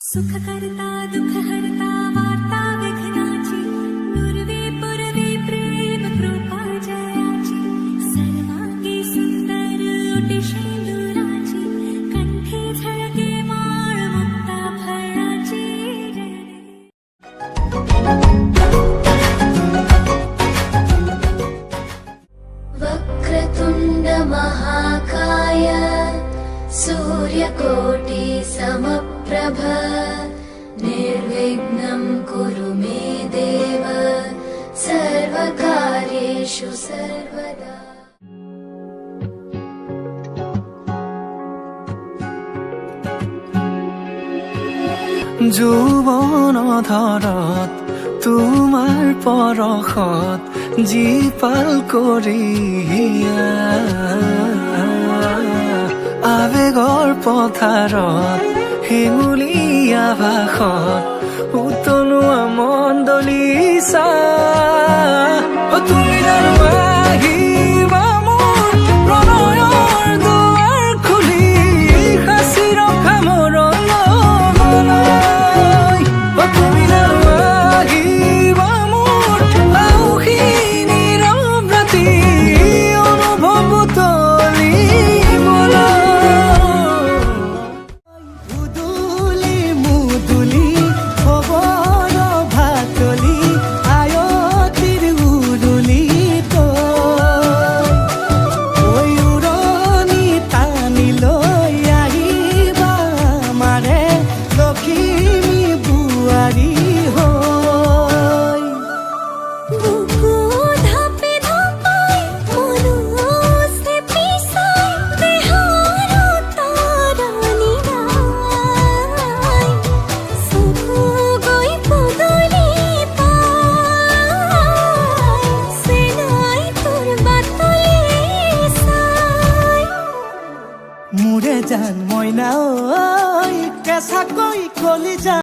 सुख करता दुख हरता वार्ता विघ्नाची पूर्वे पूर्वे प्रेम कृपा जयाची सर्वांगी सुंदर ओटी शेंदुराची कंठी झळके माळ मुक्ता फळाची वक्रतुंड महाकाय सूर्यकोटि समप्रभ निर्विघ्नं कुरु मे देव सर्वकार्येषु सर्वदा। যৌবন ধারাত তোমার পরশত জীপাল করিয়া আবেগৰ পথাৰত হেঙুলীয়া ভাষত উতলোৱা মণ্ডলীচা তুমি জানো আহিবা মোৰ প্ৰণয়ৰ দুৱাৰ খুলি সাঁচি ৰখা মৰণলৈ তুমি জানো আহিবা মোৰ আউসী নীৰৱ ৰাতি অনুভৱ উতলিবলৈ মোৰে জান মইনা ঐ কেঁচাকৈ কলি যা